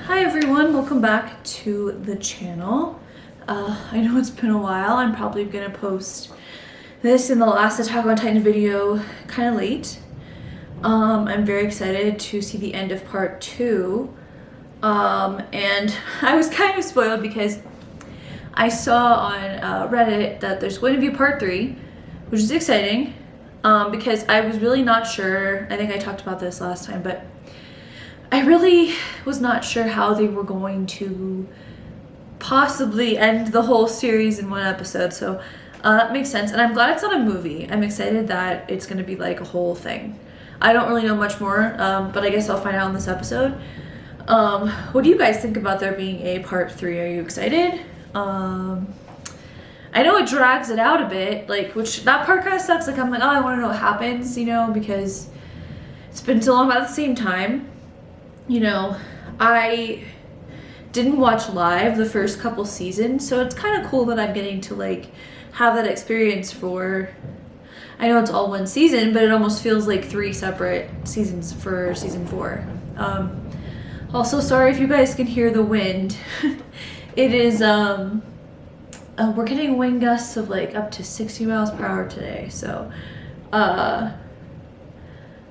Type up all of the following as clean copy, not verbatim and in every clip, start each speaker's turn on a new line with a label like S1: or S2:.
S1: Hi everyone, welcome back to the channel. I know it's been a while. I'm probably gonna post this in the last Attack on Titan video kind of late. I'm very excited to see the end of part 2. And I was kind of spoiled because I saw on Reddit that there's going to be part 3, which is exciting because I was really not sure. I think I talked about this last time, but I really was not sure how they were going to possibly end the whole series in one episode, so that makes sense. And I'm glad it's not a movie. I'm excited that it's going to be like a whole thing. I don't really know much more, but I guess I'll find out in this episode. What do you guys think about there being a part 3? Are you excited? I know it drags it out a bit, like, which that part kind of sucks. Like, I'm like, oh, I want to know what happens, you know, because it's been so long. But at the same time, you know, I didn't watch live the first couple seasons, so it's kind of cool that I'm getting to like have that experience for, I know it's all one season, but it almost feels like 3 separate seasons for season 4. Also, sorry if you guys can hear the wind. It is, we're getting wind gusts of like up to 60 miles per hour today, so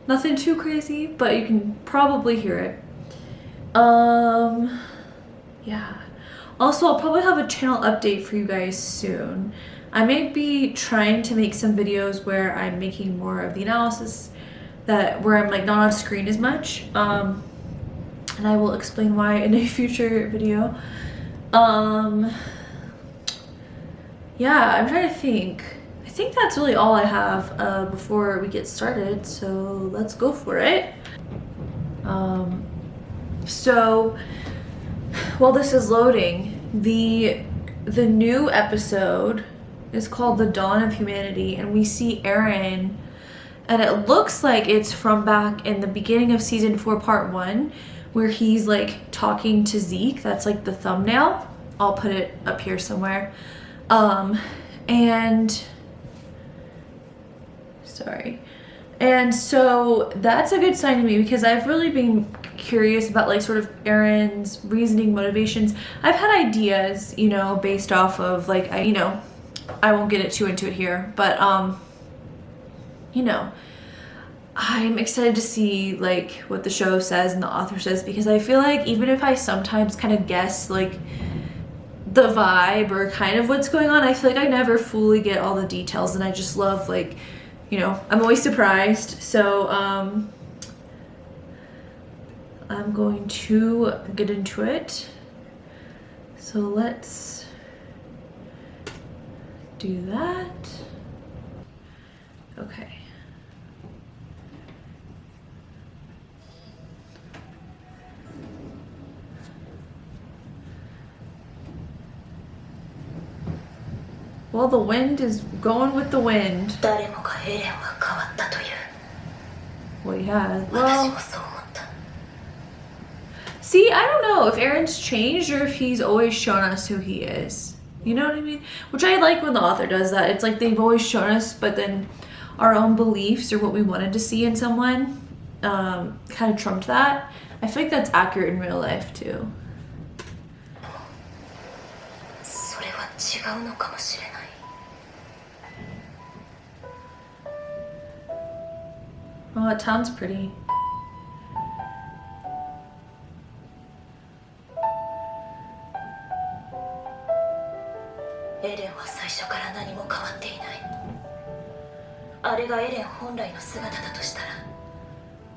S1: nothing too crazy, but you can probably hear it. Yeah. Also, I'll probably have a channel update for you guys soon. I may be trying to make some videos where I'm making more of the analysis, where I'm like not on screen as much. And I will explain why in a future video. Yeah, I'm trying to think. I think that's really all I have before we get started, so let's go for it. So while this is loading, the new episode is called The Dawn of Humanity, and we see Eren, and it looks like it's from back in the beginning of season 4 part 1, where he's like talking to Zeke. That's like the thumbnail. I'll put it up here somewhere. And so that's a good sign to me, because I've really been curious about like sort of Eren's reasoning, motivations. I've had ideas, you know, based off of like, I won't get too into it here, but you know, I'm excited to see like what the show says and the author says, because I feel like even if I sometimes kind of guess like the vibe or kind of what's going on, I feel like I never fully get all the details, and I just love like, you know, I'm always surprised. So I'm going to get into it. So let's do that. Okay. Well, the wind is going with the wind. Well, yeah. Well, see, I don't know if Eren's changed or if he's always shown us who he is. You know what I mean? Which I like when the author does that. It's like they've always shown us, but then our own beliefs or what we wanted to see in someone kind of trumped that. I feel like that's accurate in real life too. Oh, it sounds pretty.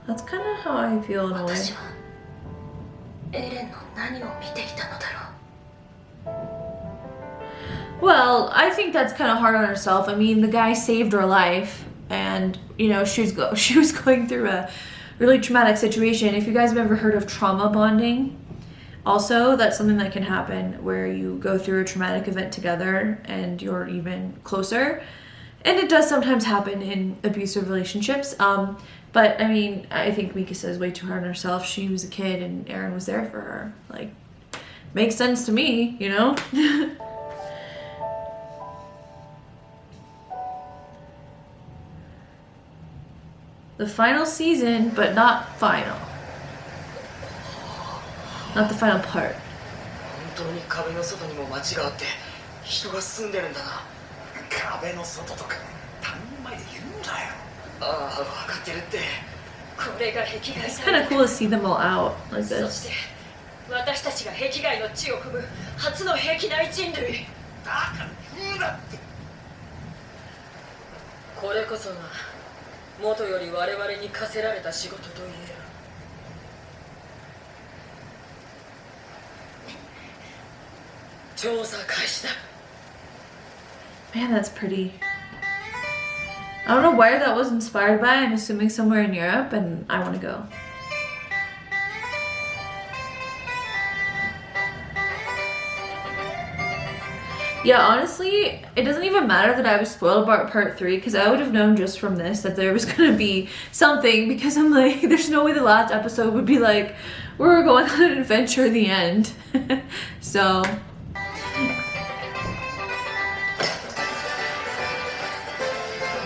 S1: That's kind of how I feel in a way. Well, I think that's kind of hard on herself. I mean, the guy saved her life, and you know, she was going through a really traumatic situation. If you guys have ever heard of trauma bonding, also that's something that can happen where you go through a traumatic event together and you're even closer. And it does sometimes happen in abusive relationships. But I mean, I think Mikasa is way too hard on herself. She was a kid and Eren was there for her. Like, makes sense to me, you know? The final season, but not final. Not the final part.
S2: 本当に壁の外にも街があって人が住んでるんだな。壁の外とか他人前で言うんだよ。ああ、分かってるって。これが壁外。
S1: It's kind of cool to see them all out like
S2: そ
S1: this.
S2: して私たちが壁外の地を踏む初の壁内人類。だから言うなって。これこそが元より我々に課せられた仕事と言える。調査開始だ。
S1: Man, that's pretty. I don't know where that was inspired by. I'm assuming somewhere in Europe, and I want to go. Yeah, honestly, it doesn't even matter that I was spoiled about part 3 because I would have known just from this that there was gonna be something because I'm like, there's no way the last episode would be like, we're going on an adventure at the end. So.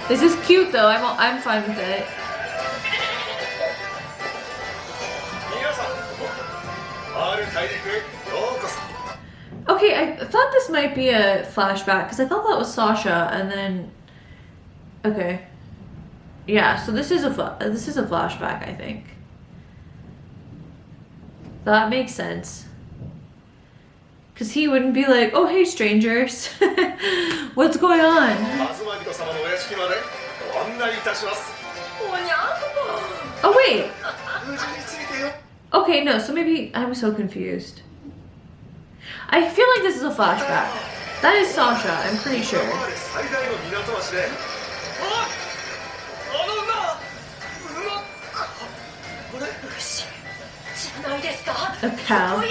S1: This is cute though, I'm fine with it. Okay, I thought this might be a flashback because I thought that was Sasha, and then okay, yeah. So this is a flashback, I think. That makes sense. Because he wouldn't be like, oh hey strangers, what's going on? Oh wait. Okay, no, so maybe I'm so confused. I feel like this is a flashback. That is Sasha, I'm pretty sure. A cow.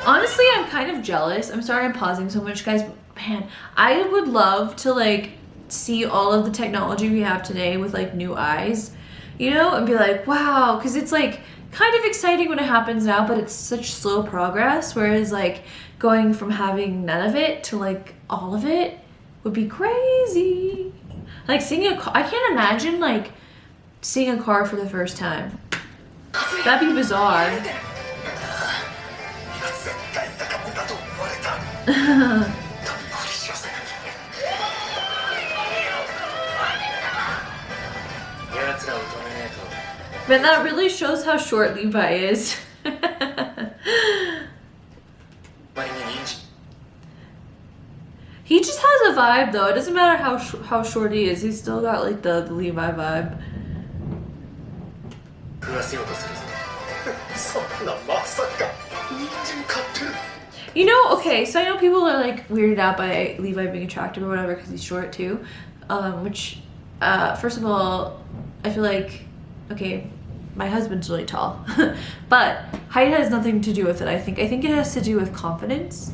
S1: Honestly, I'm kind of jealous. I'm sorry I'm pausing so much, guys, but man, I would love to like see all of the technology we have today with like new eyes, you know, and be like, wow, because it's like kind of exciting when it happens now, but it's such slow progress, whereas like going from having none of it to like all of it would be crazy. Like seeing a car, I can't imagine like seeing a car for the first time. That'd be bizarre. Man, that really shows how short Levi is. He just has a vibe though. It doesn't matter how short he is. He's still got like the Levi vibe. You know, okay, so I know people are like weirded out by Levi being attractive or whatever because he's short too. Which, first of all, I feel like, okay, my husband's really tall, but height has nothing to do with it. I think it has to do with confidence.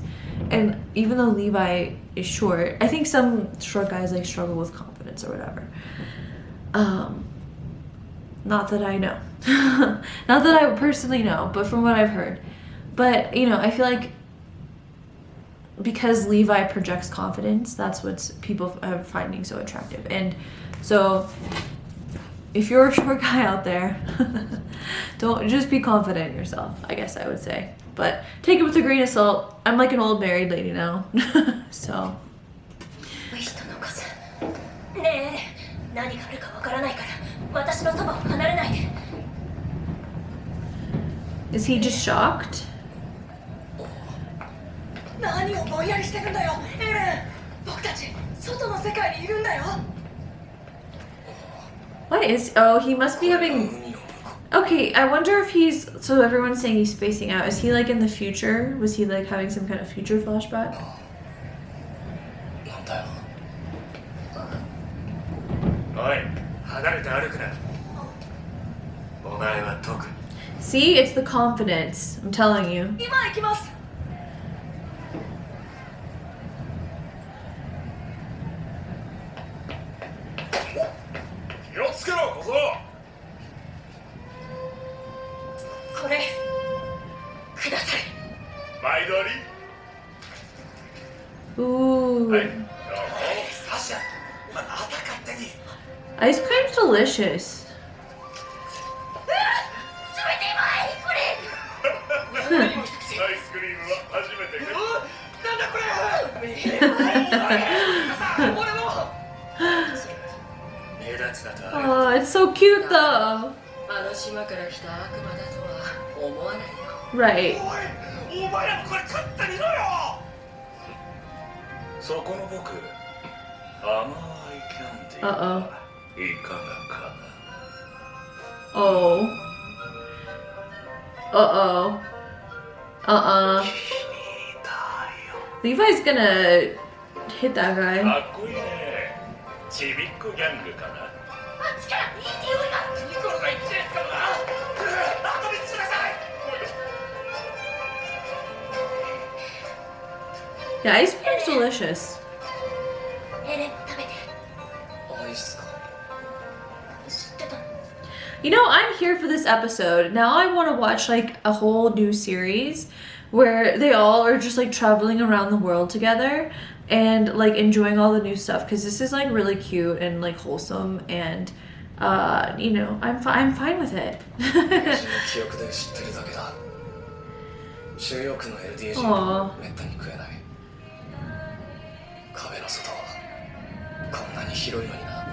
S1: And even though Levi is short, I think some short guys like struggle with confidence or whatever. Not that I know, not that I personally know, but from what I've heard. But you know, I feel like because Levi projects confidence, that's what people are finding so attractive. And so if you're a short guy out there, don't just be confident in yourself, I guess I would say. But take it with a grain of salt. I'm like an old married lady now. So. Is he just shocked? What is, oh, he must be having, okay, I wonder if he's, so everyone's saying he's spacing out. Is he like in the future? Was he like having some kind of future flashback? See, it's the confidence, I'm telling you. Ooh. Ice cream's delicious. Oh, it's so cute though.
S2: あの島から来た悪魔だとは思わないよ。
S1: Right.
S3: お前らもこれ食ってみろよ。そこの僕、甘いキャンディーはいかがかな。
S1: Oh. Uh-oh. Uh-uh. Levi's gonna hit that guy.
S3: かっこいいね。ちびっこギャングかな。
S2: あっちからいい匂いが。ニコロが言ってるやつかもな。あと3つください。
S1: Yeah, ice cream's delicious.
S2: エレン食べて。アイスか。知ってたの？
S1: You know, I'm here for this episode. Now I want to watch like a whole new series where they all are just like traveling around the world together and like enjoying all the new stuff because this is like really cute and like wholesome and you know, I'm fine with it.
S2: 記憶で知ってるだけだ。収容区の LDA 人
S1: あ
S2: めったに食えない。壁の外こんなに広いのにな。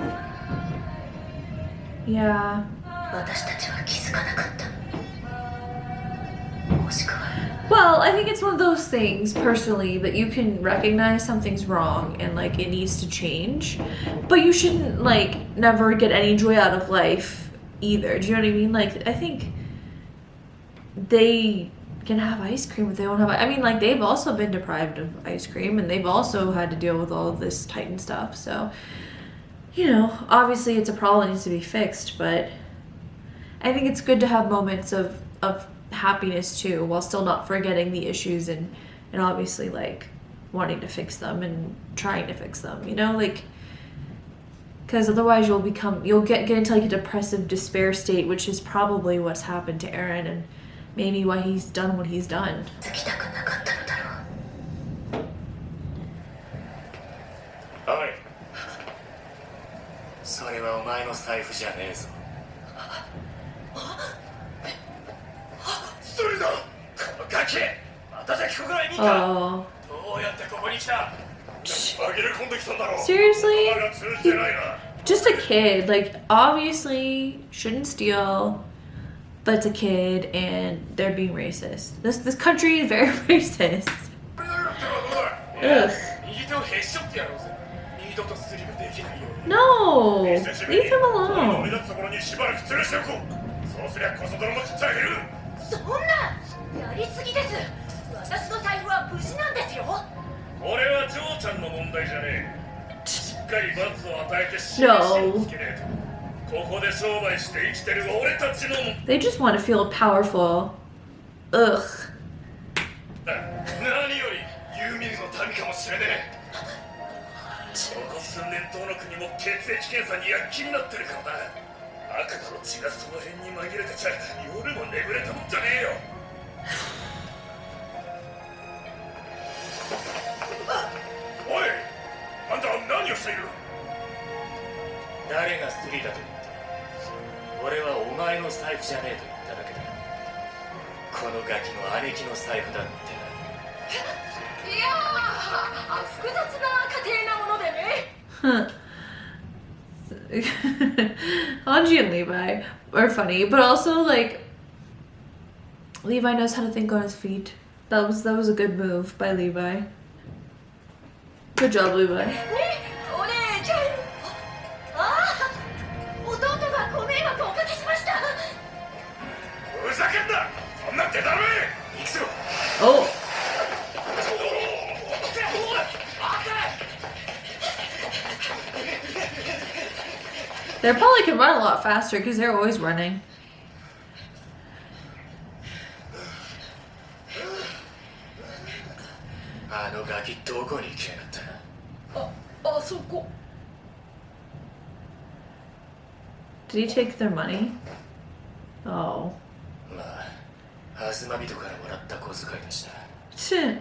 S1: Yeah.
S2: 私たちは気づかなかった。もしくは
S1: Well, I think it's one of those things personally that you can recognize something's wrong and like it needs to change, but you shouldn't like never get any joy out of life either. Do you know what I mean? Like, I think they can have ice cream if they don't have. I mean, like they've also been deprived of ice cream and they've also had to deal with all of this Titan stuff. So, you know, obviously it's a problem that needs to be fixed, but I think it's good to have moments of happiness too, while still not forgetting the issues and obviously like wanting to fix them and trying to fix them, you know, like because otherwise you'll get into like a depressive despair state, which is probably what's happened to Eren and maybe why he's done what he's done.
S2: つきたくなかったのだろう。
S3: おい。
S2: それはお前の財布じゃねえぞ。
S3: それだ。このガキ。またじゃ聞くぐらい見た。
S1: Oh.
S3: どうやってここに来た。紛れ込んできたんだろう。
S1: Seriously?
S3: 言葉が通じてないな。
S1: Just a kid, like obviously shouldn't steal, but it's a kid and they're being racist. This country is very racist. Ugh.
S3: 右手をへし折ってやろうぜ。二度とスリルできないように。
S1: No, leave him
S3: 目
S1: alone.
S3: 立つところにしばらく吊るしておこう。そうすりゃこそ泥もちっちゃい減る。
S2: そんなやりすぎです。私の財布は無事なんですよ。
S3: これはジョーちゃんの問題じゃねえ。しっかり罰を与えて印
S1: No.
S3: をつけねえと。ここで商売して生きてる俺たちの。
S1: They just want to feel powerful. Ugh.
S3: 何よりユーミルの民かもしれねえ。ここ数年どの国も血液検査に躍起になってるからな。悪魔の血がその辺に紛れてちゃ夜も眠れたもんじゃねえよ。おい、あんた何をしている。
S2: 誰がスリだと言った。俺はお前の財布じゃねえと言っただけだ。このガキの姉貴の財布だってな。いやー、複雑な家庭なものでね。
S1: Huh. Hanji and Levi are funny, but also like Levi knows how to think on his feet. That was a good move by Levi. Good job, Levi.
S2: ね、お姉ちゃん。ああ、弟がご迷惑をおかけしました。
S3: ふざけんな。そんなデタラメ。行くぞ。
S1: Oh. They probably can run a lot faster because they're always running.
S2: あのガキどこに行きやがった。あそこ。
S1: Did he take their money? Oh.
S2: まあ、アズマ人からもらった小遣いだしな。
S1: Shit.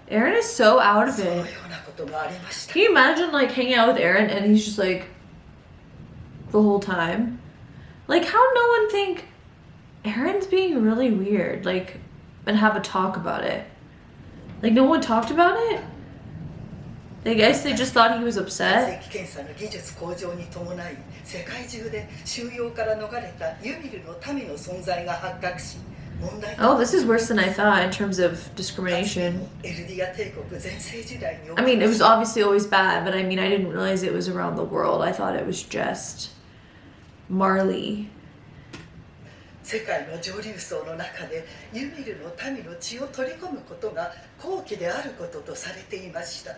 S1: Eren is so out of
S2: そういうよ
S1: it.
S2: うなことがありました。
S1: Can you imagine like hanging out with Eren and he's just like the whole time? Like how no one think Eren's being really weird, like, and have a talk about it. Like, no one talked about it? I guess they just thought he was
S2: 血
S1: upset.
S2: 液検査の技術向上に伴い世界中で収容から逃れたユミルの民の存在が発覚し問題と
S1: Oh, this is worse than I thought in terms of discrimination.
S2: エルディア帝国全盛時代に
S1: I mean, it was obviously always bad, but I mean, I didn't realize it was around the world. I thought it was just Marley.
S2: 世界の上流層の中でユミルの民の血を取り込むことが好機であることとされていました。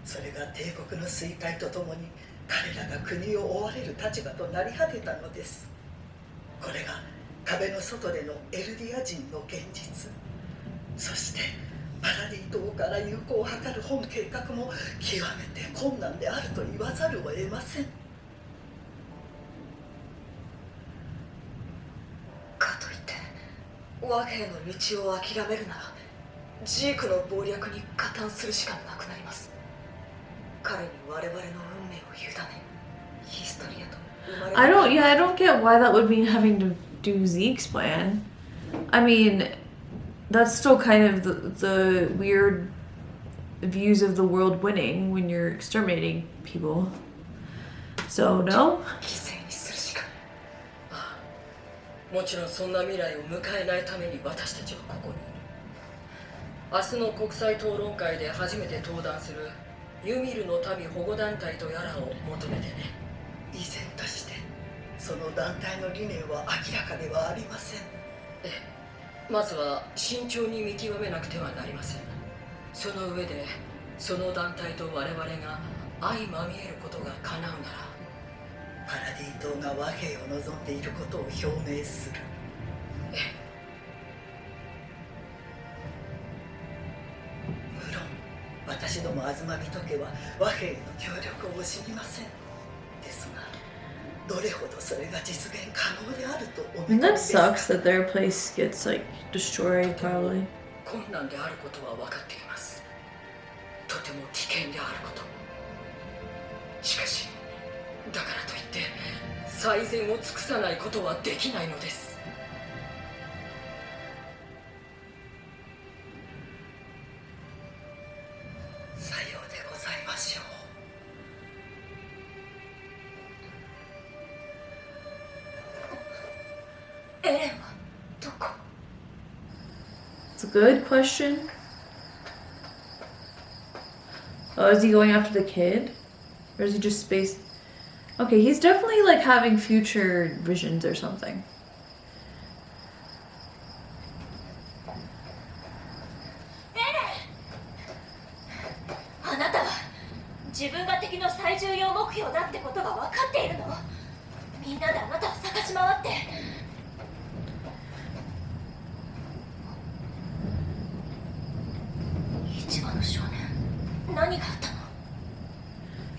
S2: それが帝国の衰退とともに彼らが国を追われる立場となり果てたのです。これが壁の外でのエルディア人の現実、そしてパラディ島から友好を図る本計画も極めて困難であると言わざるを得ません。かといって和平の道を諦めるならジークの謀略に加担するしかなくなります。彼に我々の運命を委ねヒストリアと生まれた
S1: I don't get why that would mean having to do Zeke's plan. I mean, that's still kind of the weird views of the world winning when you're exterminating people. So, no?
S2: 犠牲にするしか。ああ、もちろんそんな未来を迎えないために私たちはここにいる。明日の国際討論会で初めて登壇するユミルの民保護団体とやらを求めてね。依然としてその団体の理念は明らかではありません。ええ、まずは慎重に見極めなくてはなりません。その上でその団体と我々が相まみえることが叶うならパラディ島が和平を望んでいることを表明する。ええ、無論私ども東人家は和平への協力を惜しみません。ですがどれほどそれが実現可能であるとお
S1: I mean,
S2: 認め
S1: that
S2: ですか。
S1: sucks that their place gets, like, destroyed, probably.
S2: 困難であることは分かっています。とても危険であること。しかしだからといって最善を尽くさないことはできないのです。さようでございましょう。エレンはどこ？
S1: It's a good question. Oh, is he going after the kid? Or is he just space? Okay, he's definitely like having future visions or something.
S4: あなたは自分が敵の最重要目標だってことが分かっているの？みんなであなたを探し回って。市場の少年、何があったの？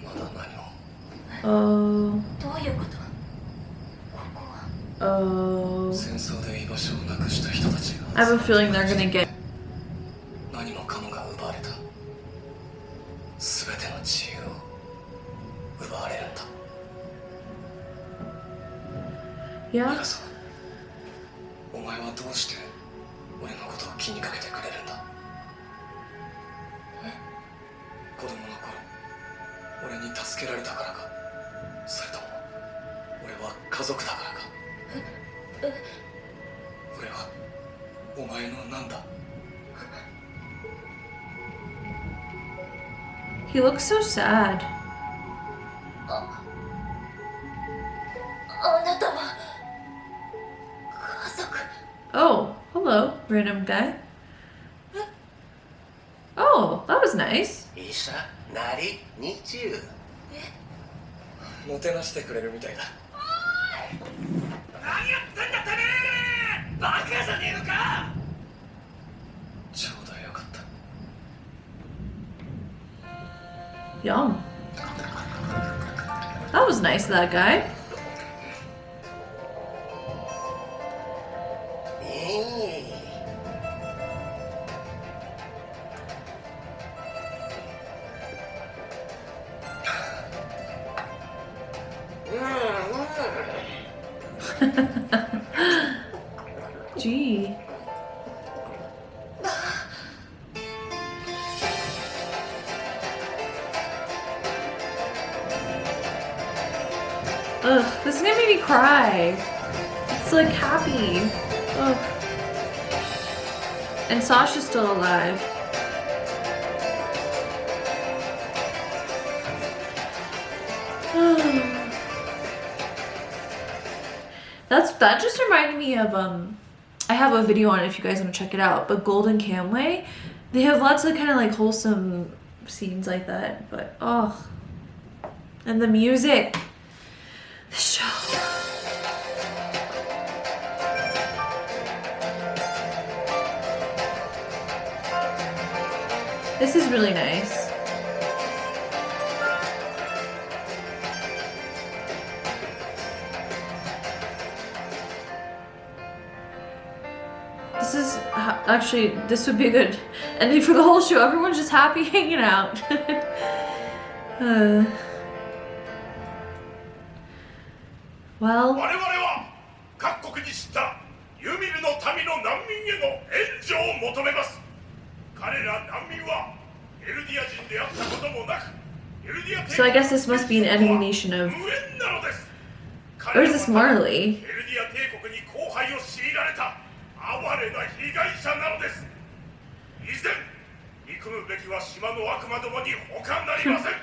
S3: まだ何も。
S1: Oh,
S4: どういうこと？ここは
S1: oh.
S3: 戦争で居場所をなくした人たち
S1: I
S3: が
S1: have a feeling they're gonna get.
S3: 何もかもが奪われた。全ての自由を奪われるんだ。
S1: Yeah.
S3: 皆さん、お前はどうして俺のことを気にかけてくれるんだ？子供の頃俺に助けられたからか、それとも俺は家族だからか。俺はお前のなんだ？
S1: He looks so sad.
S4: あなたは家族。
S1: Oh, hello, random guy. Oh, that was nice.
S5: 医者なり日中
S3: もてなしてくれるみたいだ。
S5: 何やってんだてめえバカじゃねえのか。
S3: ちょうどよかった。
S1: Yum. That was nice, that guy.
S5: うんうん
S1: Gee. Ugh, this is gonna make me cry. It's like happy. Ugh. And Sasha's still alive. That just reminded me of I have a video on it if you guys want to check it out, but Golden Camway, they have lots of kind of like wholesome scenes like that, but oh, and the music, the show. This is really nice. This is actually, this would be good ending for the whole show. Everyone's just happy hanging out. Well.
S3: 我々は各国に知ったユミルの民の難民への援助を求めます。彼ら難民はエルディア人であったこともなく、エルディア帝
S1: So I guess this must be an enemy nation of. Or is this Marley?
S3: エルディア帝国に荒廃を強いられた哀れな被害者なのです。以前憎むべきは島の悪魔どもに他なりません。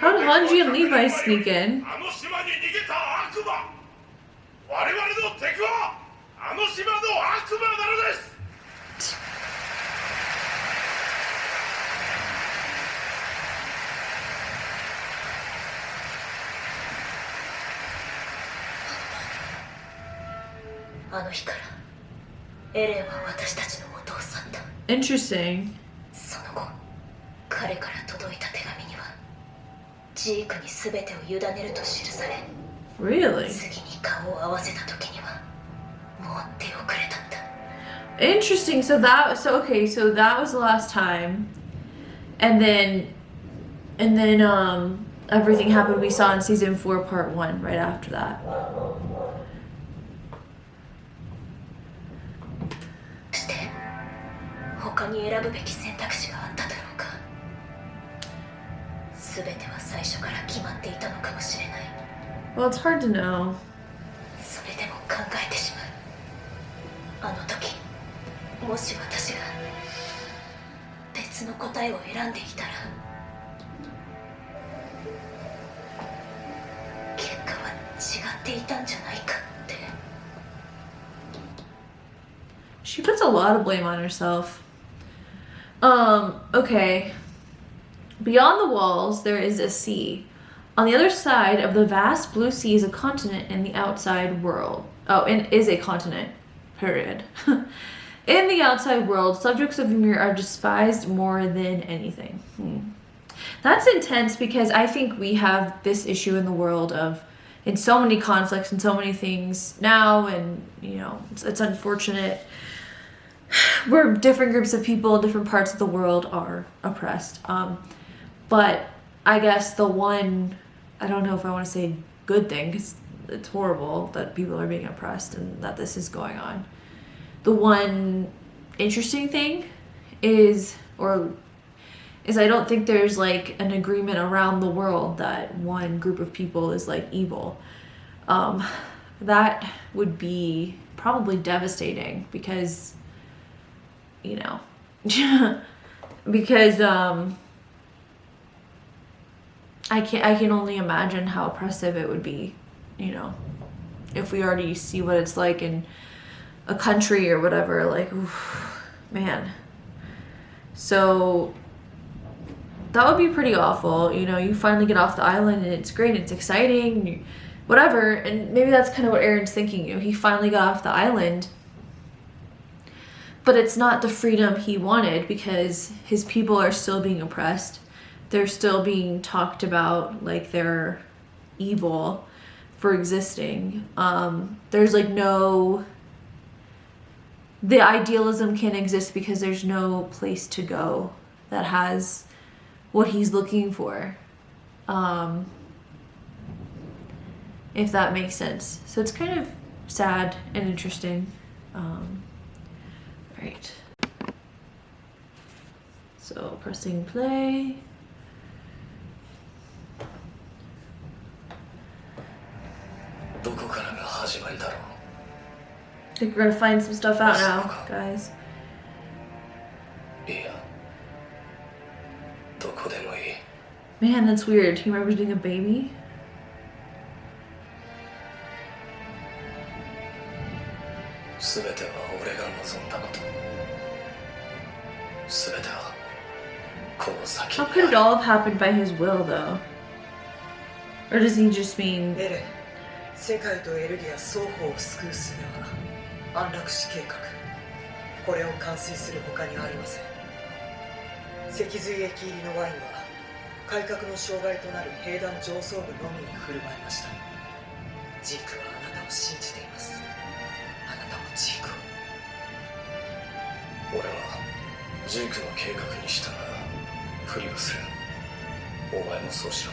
S1: How did Hanji and Levi sneak in?
S3: あの島に逃げた悪魔。我々の敵はあの島の悪魔なのです。
S4: あの日からエレンは私たちの元を去った。
S1: Interesting.
S4: その後彼から届いた手紙にはジークに全てを委ねると記され、
S1: Really?
S4: 次に顔を合わせた時にはもう手遅れだった。
S1: Interesting. So okay, so that was the last time. And then everything happened we saw in season 4 part 1 right after that.
S4: して他に選ぶべき選択肢があっただろうか。全ては最初から決まっていたのかもしれない。
S1: Well, it's hard to know.
S4: それでも考えてしまう。あの時もし私が別の答えを選んでいたら結果は違っていたんじゃないかって。
S1: She puts a lot of blame on herself. Okay. Beyond the walls, there is a sea. On the other side of the vast blue sea is a continent in the outside world. Oh, and is a continent. Period. In the outside world, subjects of Ymir are despised more than anything. That's intense because I think we have this issue in the world of in so many conflicts and so many things now, and you know, it's unfortunate where different groups of people, different parts of the world are oppressed. But I guess the one, I don't know if I want to say good thing, because it's horrible that people are being oppressed and that this is going on. The one interesting thing is I don't think there's like an agreement around the world that one group of people is like evil. That would be probably devastating because, you know, because I can only imagine how oppressive it would be, you know, if we already see what it's like in a country or whatever, like, oof, man. So that would be pretty awful. You know, you finally get off the island and it's great, it's exciting, whatever. And maybe that's kind of what Eren's thinking. You know, he finally got off the island, but it's not the freedom he wanted because his people are still being oppressed. They're still being talked about like they're evil for existing. There's like the idealism can't exist because there's no place to go that has what he's looking for. If that makes sense. So it's kind of sad and interesting. Right. So pressing play.
S3: どこからが始まりだろう。
S1: I think we're gonna find some stuff out now, guys.
S3: いや、どこでもいい。
S1: Man, that's weird. He remembers being a baby.
S3: 全ては俺が望んだこと。全てはこの先
S1: How
S3: に
S1: could it
S3: ある。
S1: all have happened by his will, though? Or does he just mean...
S2: エレン、世界とエルディア双方を救う術は安楽死計画。これを完遂する他にありません。脊髄液入りのワインは改革の障害となる兵団上層部のみに振る舞いました。ジークはあなたを信じています。あなたもジークを。
S3: 俺はジークの計画に従う。ふりをする。お前もそうしろ。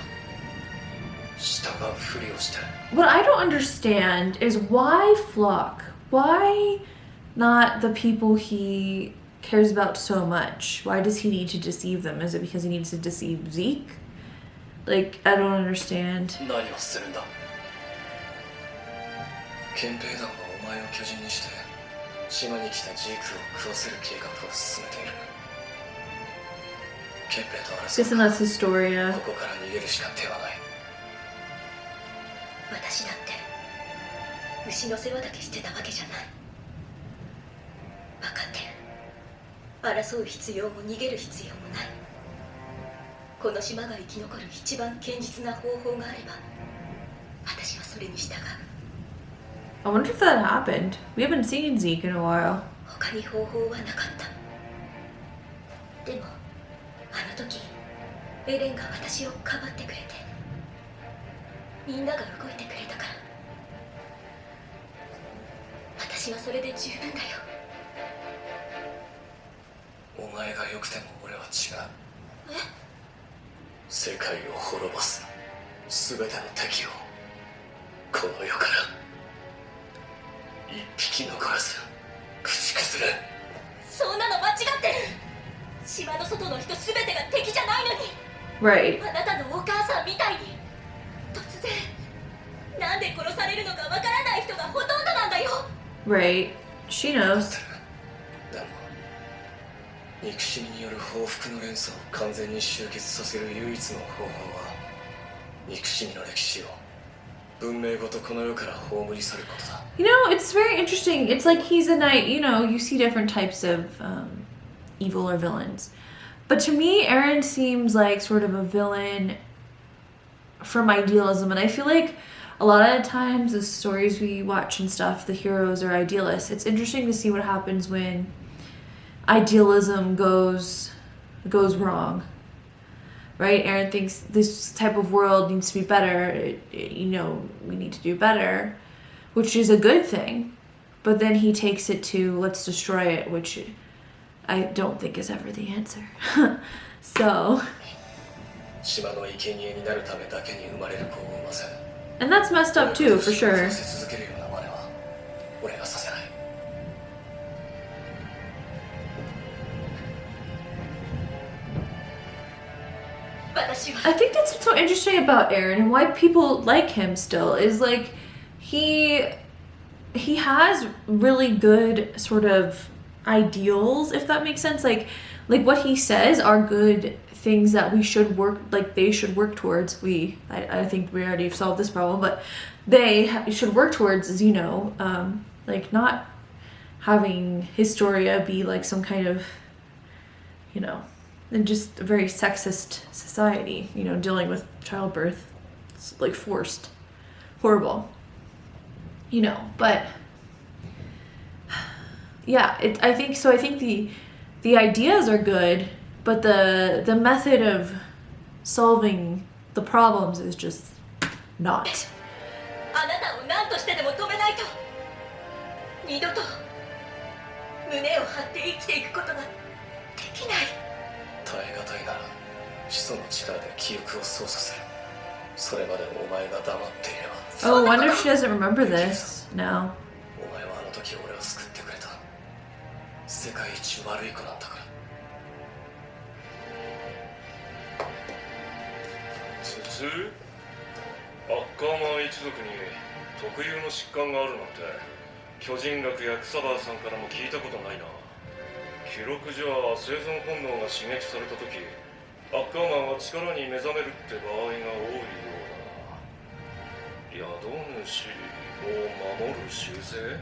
S3: 従うふりをして。
S1: What I don't understand is why Flock? Why not the people he cares about so much? Why does he need to deceive them? Is it because he needs to deceive Zeke? Like, I don't understand.
S3: 何をするんだ。憲兵団はお前を巨人にして島に来たジークを食わせる計画を進めている。憲兵と争
S1: Guessing
S3: う
S1: that's Historia.
S3: ここから逃げるしか手はない。
S4: 私だって牛の世話だけしてたわけじゃない。分かってる。争う必要も逃げる必要もない。この島が生き残る一番堅実な方法があれば私はそれに従う。
S1: I wonder if that happened. We haven't seen Zeke in a while.
S4: 他に方法はなかった。でもあの時エレンが私をかばってくれてみんなが動いてくれたから私はそれで十分だよ。
S3: お前が良くても俺は違う。世界を滅ぼす全ての敵をこの世から一匹残らず駆逐する。
S4: そんなの間違ってる。島の外の人全てが敵じゃないのに。
S1: Right.
S4: あなたのお母さんみたいに突然なんで殺されるのかわからない人がほとんどなんだよ。
S1: Right. She knows.
S3: でも憎しみによる報復の連鎖を完全に終結させる唯一の方法は憎しみの歴史を文明ごとこの世から葬り去ることだ。
S1: You know, it's very interesting. It's like he's a knight. You know, you see different types of evil or villains. But to me, Eren seems like sort of a villain from idealism. And I feel like a lot of the times the stories we watch and stuff, the heroes are idealists. It's interesting to see what happens when idealism goes wrong. Right? Eren thinks this type of world needs to be better. You know, we need to do better, which is a good thing. But then he takes it to let's destroy it, which I don't think is ever the answer. So,
S3: 島の生贄になるためだけに生まれる子を産ませ
S1: and that's messed up too, for sure.
S3: させ続けるような真似は俺がさせない。
S1: I think that's what's so interesting about Eren and why people like him still is like he has really good sort of ideals, if that makes sense. Like what he says are good things that we should work, like they should work towards. I think we already solved this problem, but they should work towards, as you know, like not having Historia be like some kind of, you know, and just a very sexist society, you know, dealing with childbirth. It's like forced. Horrible. You know, but yeah, I think the ideas are good, but the method of solving the problems is just not.
S4: あなたを何としてでも止めないと二度と胸を張って生きていくことができない。
S3: 耐え難いなら始祖の力で記憶を操作する。それまでお前が黙っていれば。
S1: Oh, I wonder if she doesn't remember this now.
S3: お前はあの時俺を救ってくれた。世界一悪い子なんだから。つつアッカーマン一族に特有の疾患があるなんて巨人学や草葉さんからも聞いたことないな。記録じゃ生存本能が刺激された時アッカーマンは力に目覚めるって場合が多いようだな。宿主を守る習性？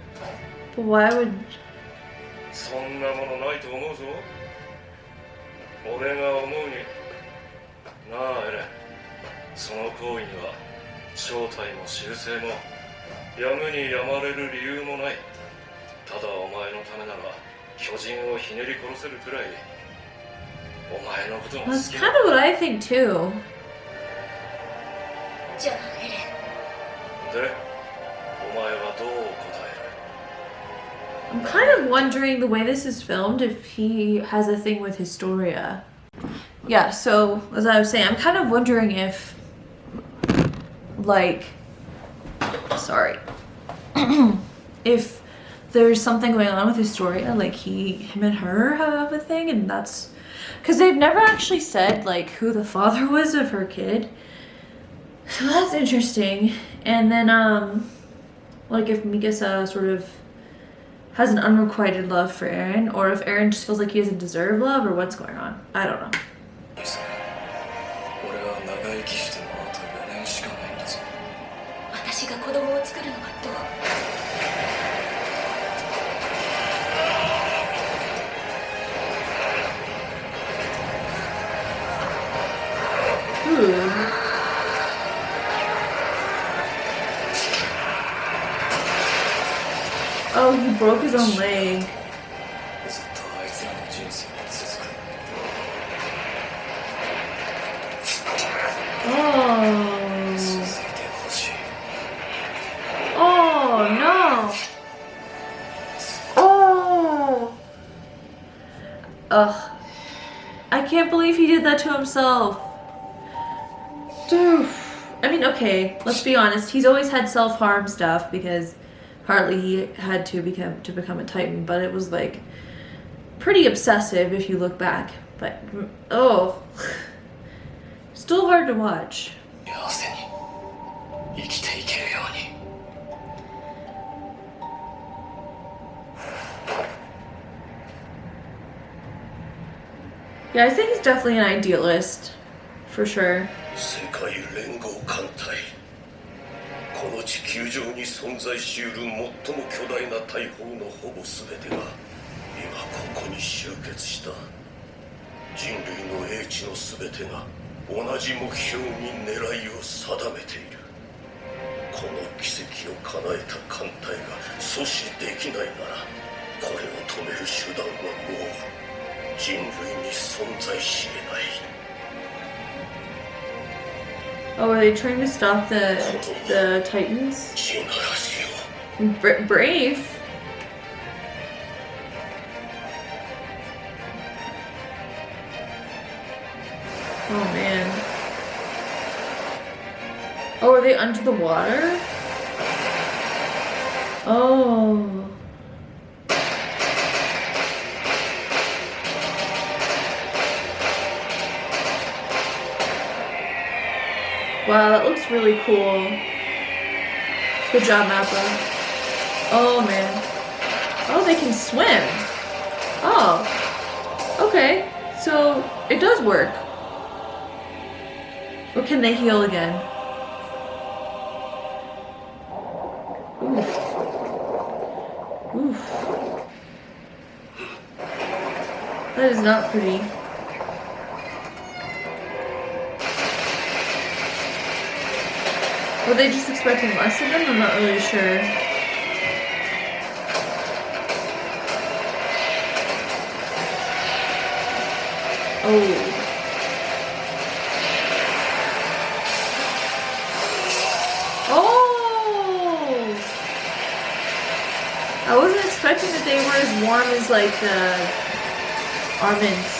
S1: But why would...
S3: そんなものないと思うぞ。俺が思うになあエレン、その行為には正体も習性もやむにやまれる理由もない。ただお前のためなら巨人をひねり殺せるくらいお前のことが好
S1: That's
S3: き
S1: kind
S3: だ。
S1: of what I think too.
S4: じゃあエレン、
S3: で、お前はどう答える？
S1: I'm kind of wondering the way this is filmed if he has a thing with Historia. Yeah, so as I was saying, I'm kind of wondering if, like, sorry, if there's something going on with Historia, like him and her have a thing, and that's because they've never actually said like who the father was of her kid. So that's interesting. And then like if Mikasa sort of has an unrequited love for Eren, or if Eren just feels like he doesn't deserve love, or what's going on. I don't know.
S3: 俺は長生きしてもあと4年しかないんだぞ。
S4: 私が子供を作るのはどう？
S1: Ooh. Oh, he broke his own leg.
S3: ずっとあいつらの人生が続く。
S1: Oh.
S3: 続いてほしい。
S1: Oh no. Oh. Ugh. I can't believe he did that to himself. Dude. I mean, okay, let's be honest. He's always had self-harm stuff because partly he had to become a Titan, but it was like pretty obsessive if you look back. But oh, still hard to watch.
S3: 幸せに生きていけるように。
S1: Yeah, I think he's definitely an idealist, for sure.
S3: 世界連合艦隊、この地球上に存在しうる最も巨大な大砲のほぼ全てが今ここに集結した。人類の英知の全てが同じ目標に狙いを定めている。この奇跡を叶えた艦隊が阻止できないなら、これを止める手段はもう人類に存在し得ない。
S1: Oh, are they trying to stop the Titans?
S3: 地ならしよ。
S1: Brave. Oh man. Oh, are they under the water? Oh. Wow, that looks really cool. Good job, Mappa. Oh man. Oh, they can swim. Oh. Okay. So it does work. Or can they heal again? Oof. Oof. That is not pretty. Were they just expecting less of them? I'm not really sure. Oh. Oh! I wasn't expecting that they were as warm as like the almonds.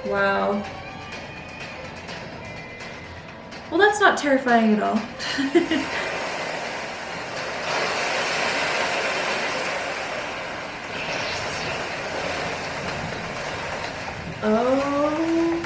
S1: Wow. Well, that's not terrifying at all. Oh.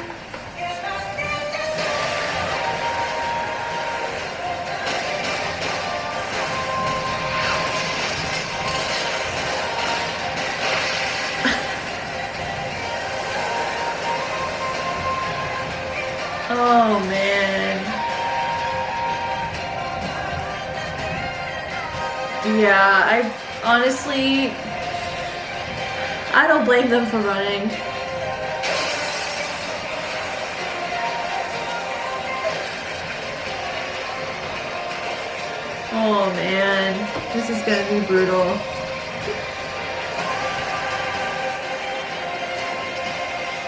S1: Oh man. Yeah, I honestly, I don't blame them for running. Oh man, this is gonna be brutal.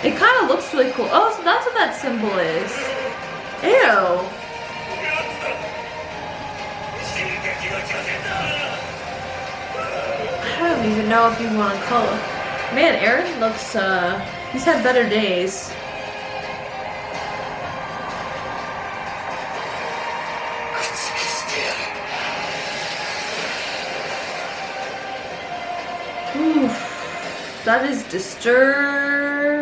S1: It kind of looks really cool. Oh, so that's what that symbol is. Ew. I don't even know if you want to call it. Man, Eren looks, he's had better days. Oof, that is disturbing.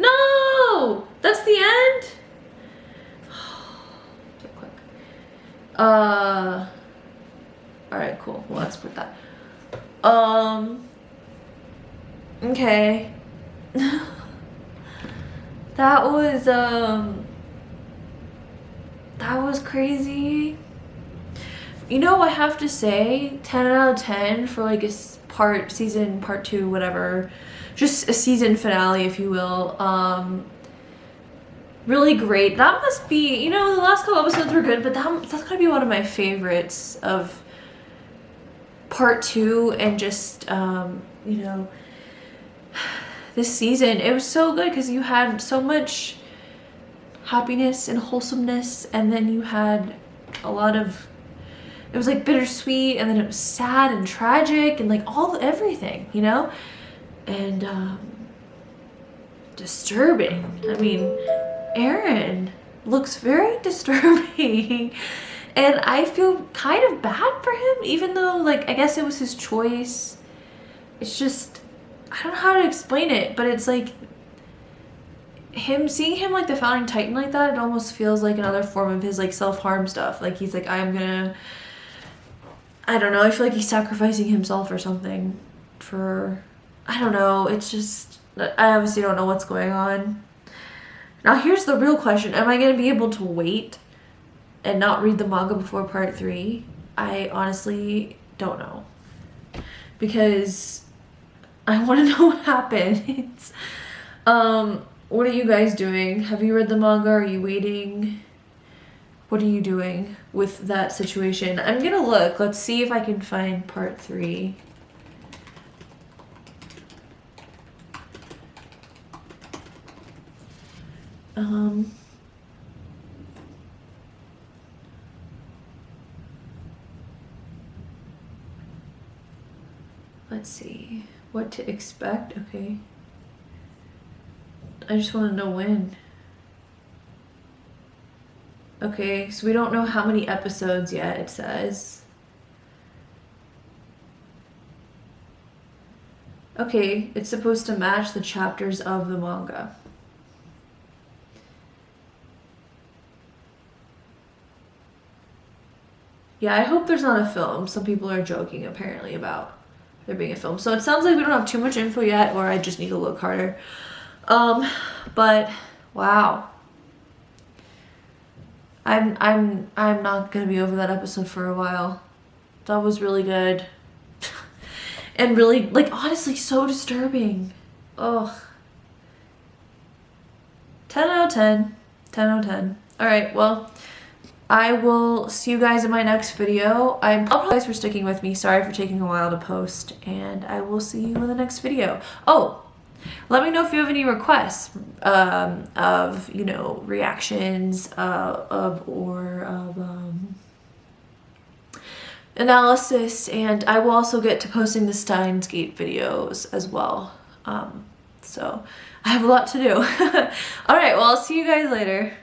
S1: No! That's the end? Get quick. Alright, cool. Well, let's put that. Okay. That was crazy. You know, I have to say 10 out of 10 for like a season part 2, whatever, just a season finale, if you will. Really great. That must be, you know, the last couple episodes were good, but that's gotta be one of my favorites of part 2, and just you know, this season. It was so good because you had so much happiness and wholesomeness, and then you had a lot of, it was like bittersweet, and then it was sad and tragic, and like everything, you know, and disturbing. I mean, Eren looks very disturbing. And I feel kind of bad for him, even though, like, I guess it was his choice. It's just, I don't know how to explain it, but it's like, seeing him like the founding titan like that, it almost feels like another form of his like self-harm stuff. Like he's like, I don't know, I feel like he's sacrificing himself or something for, I don't know, it's just, I obviously don't know what's going on. Now here's the real question, am I going to be able to wait and not read the manga before part 3? I honestly don't know, because I want to know what happens. What are you guys doing? Have you read the manga? Are you waiting? What are you doing with that situation? I'm gonna look. Let's see if I can find part 3. Let's see what to expect. Okay, I just want to know when. Okay, so we don't know how many episodes yet, it says. Okay, it's supposed to match the chapters of the manga. Yeah, I hope there's not a film. Some people are joking apparently about there being a film. So it sounds like we don't have too much info yet, or I just need to look harder. But wow. I'm not gonna be over that episode for a while. That was really good. And really, like, honestly, so disturbing. Ugh. 10 out of 10. 10 out of 10. Alright, well, I will see you guys in my next video. I apologize for sticking with me. Sorry for taking a while to post. And I will see you in the next video. Oh, let me know if you have any requests of, you know, reactions of analysis, and I will also get to posting the Steins Gate videos as well. So I have a lot to do. All right, well, I'll see you guys later.